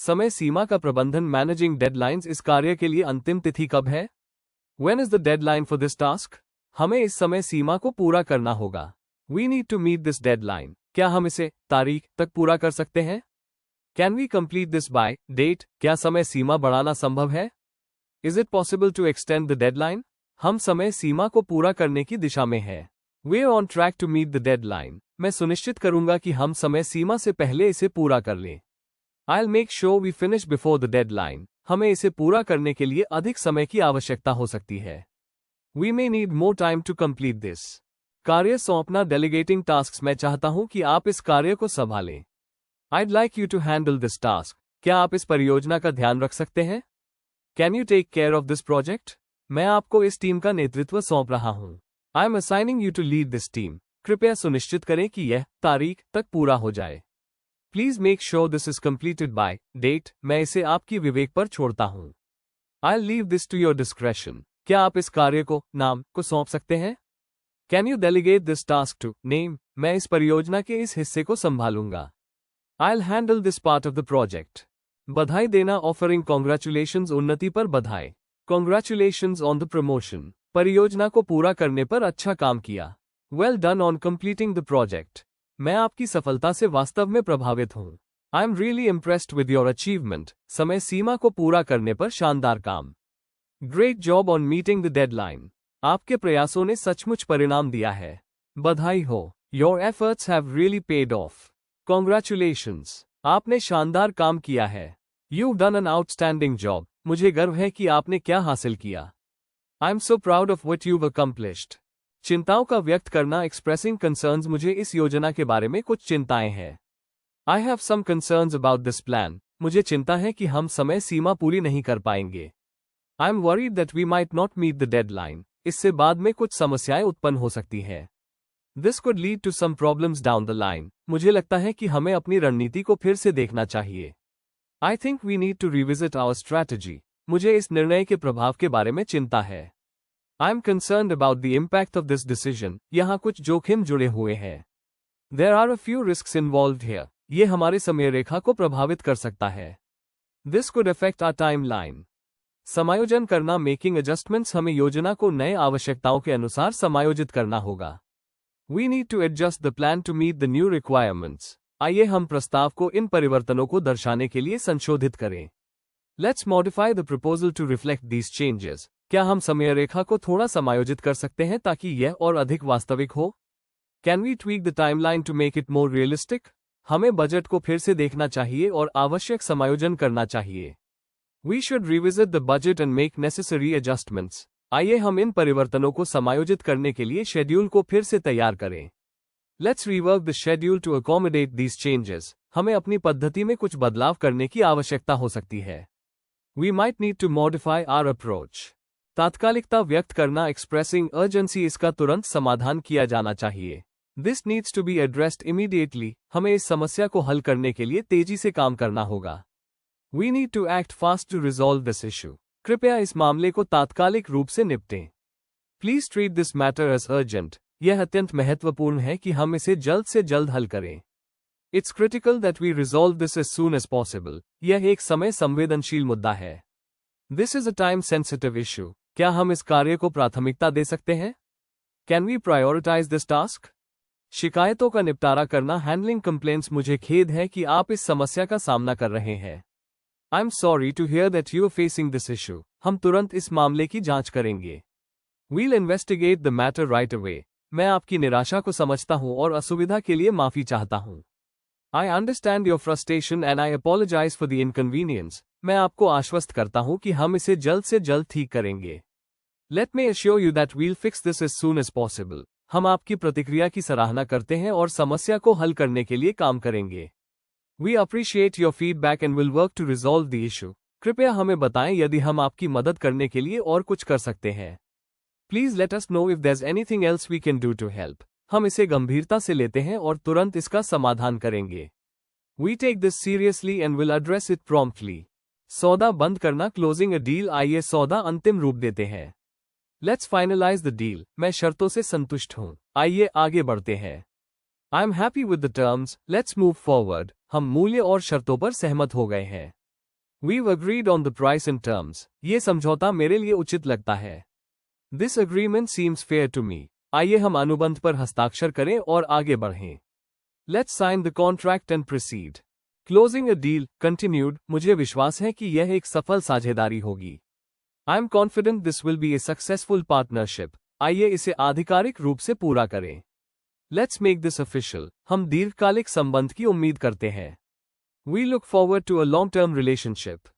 समय सीमा का प्रबंधन मैनेजिंग डेडलाइंस इस कार्य के लिए अंतिम तिथि कब है? When is the deadline for this task? हमें इस समय सीमा को पूरा करना होगा। We need to meet this deadline. क्या हम इसे तारीख तक पूरा कर सकते हैं? Can we complete this by date? क्या समय सीमा बढ़ाना संभव है? Is it possible to extend the deadline? हम समय सीमा को पूरा करने की दिशा में हैं। We're on track to meet the deadline. मैं सुनिश्चित करूंगा कि हम समय सीमा से पहले इसे पूरा कर लें। I'll make sure we finish before the deadline. हमें इसे पूरा करने के लिए अधिक समय की आवश्यकता हो सकती है। We may need more time to complete this. कार्य सौंपना delegating tasks। मैं चाहता हूं कि आप इस कार्य को संभालें। I'd like you to handle this task. क्या आप इस परियोजना का ध्यान रख सकते हैं? Can you take care of this project? मैं आपको इस टीम का नेतृत्व सौंप रहा हूं। I'm assigning you to lead this team. कृपया सुनिश्चित करें कि यह तारीख तक पूरा हो जाए। Please make sure this is completed by date. मैं इसे आपकी विवेक पर छोड़ता हूं। I'll leave this to your discretion. क्या आप इस कार्य को नाम को सौंप सकते हैं? Can you delegate this task to name? मैं इस परियोजना के इस हिस्से को संभालूंगा। I'll handle this part of the project. बधाई देना offering congratulations उन्नति पर बधाई। Congratulations on the promotion. परियोजना को पूरा करने पर अच्छा काम किया। Well done on completing the project. मैं आपकी सफलता से वास्तव में प्रभावित हूँ। I'm really impressed with your achievement. समय सीमा को पूरा करने पर शानदार काम। Great job on meeting the deadline. आपके प्रयासों ने सचमुच परिणाम दिया है। बधाई हो। Your efforts have really paid off. Congratulations. आपने शानदार काम किया है। You've done an outstanding job. मुझे गर्व है कि आपने क्या हासिल किया। I'm so proud of what you've accomplished. चिंताओं का व्यक्त करना expressing concerns। मुझे इस योजना के बारे में कुछ चिंताएं हैं। I have some concerns about this plan. मुझे चिंता है कि हम समय सीमा पूरी नहीं कर पाएंगे। I'm worried that we might not meet the deadline. इससे बाद में कुछ समस्याएं उत्पन्न हो सकती हैं। This could lead to some problems down the line. मुझे लगता है कि हमें अपनी रणनीति को फिर से देखना चाहिए। I think we need to revisit our strategy. मुझे इस निर्णय के प्रभाव के बारे में चिंता है। I'm concerned about the impact of this decision. यहाँ कुछ जोखिम जुड़े हुए हैं। There are a few risks involved here. ये हमारे समय रेखा को प्रभावित कर सकता है। This could affect our timeline. समायोजन करना making adjustments। हमें योजना को नए आवश्यकताओं के अनुसार समायोजित करना होगा। We need to adjust the plan to meet the new requirements. आइए हम प्रस्ताव को इन परिवर्तनों को दर्शाने के लिए संशोधित करें। Let's modify the proposal to reflect these changes. क्या हम समय रेखा को थोड़ा समायोजित कर सकते हैं ताकि यह और अधिक वास्तविक हो? Can we tweak the timeline to make it more realistic? हमें बजट को फिर से देखना चाहिए और आवश्यक समायोजन करना चाहिए। We should revisit the budget and make necessary adjustments. आइए हम इन परिवर्तनों को समायोजित करने के लिए शेड्यूल को फिर से तैयार करें। Let's rework the schedule to accommodate these changes. हमें अपनी पद्धति में कुछ बदलाव करने की आवश्यकता हो सकती है। We might need to modify our approach. तात्कालिकता व्यक्त करना expressing urgency। इसका तुरंत समाधान किया जाना चाहिए। This needs to be addressed immediately. हमें इस समस्या को हल करने के लिए तेजी से काम करना होगा। We need to act fast to resolve this issue. कृपया इस मामले को तात्कालिक रूप से निपटें। Please treat this matter as urgent. यह अत्यंत महत्वपूर्ण है कि हम इसे जल्द से जल्द हल करें। It's critical that we resolve this as soon as possible. यह एक समय संवेदनशील मुद्दा है। This is a time-sensitive issue. क्या हम इस कार्य को प्राथमिकता दे सकते हैं? Can we prioritize this task? शिकायतों का निपटारा करना handling complaints। मुझे खेद है कि आप इस समस्या का सामना कर रहे हैं। I'm sorry to hear that you are facing this issue. हम तुरंत इस मामले की जांच करेंगे। We'll investigate the matter right away. मैं आपकी निराशा को समझता हूं और असुविधा के लिए माफी चाहता हूं। I understand your frustration and I apologize for the inconvenience. मैं आपको आश्वस्त करता हूं कि हम इसे जल्द से जल्द ठीक करेंगे। Let me assure you that we'll fix this as soon as possible. हम आपकी प्रतिक्रिया की सराहना करते हैं और समस्या को हल करने के लिए काम करेंगे। We appreciate your feedback and will work to resolve the issue. कृपया हमें बताएं यदि हम आपकी मदद करने के लिए और कुछ कर सकते हैं। Please let us know if there's anything else we can do to help. हम इसे गंभीरता से लेते हैं और तुरंत इसका समाधान करेंगे। We take this seriously and will address it promptly. सौदा बंद करना closing a deal। आइए सौदा अंतिम रूप देते हैं। Let's finalize the deal. मैं शर्तों से संतुष्ट हूँ। आइए आगे बढ़ते हैं। I'm happy with the terms. Let's move forward. हम मूल्य और शर्तों पर सहमत हो गए हैं। We've agreed on the price and terms. ये समझौता मेरे लिए उचित लगता है. This agreement seems fair to me. आइए हम अनुबंध पर हस्ताक्षर करें और आगे बढ़ें. Let's sign the contract and proceed. Closing a deal, continued. मुझे विश्वास है कि यह एक सफल साझेदारी होगी. I am confident this will be a successful partnership. आइए इसे आधिकारिक रूप से पूरा करें. Let's make this official. हम दीर्घकालिक संबंध की उम्मीद करते हैं. We look forward to a long-term relationship.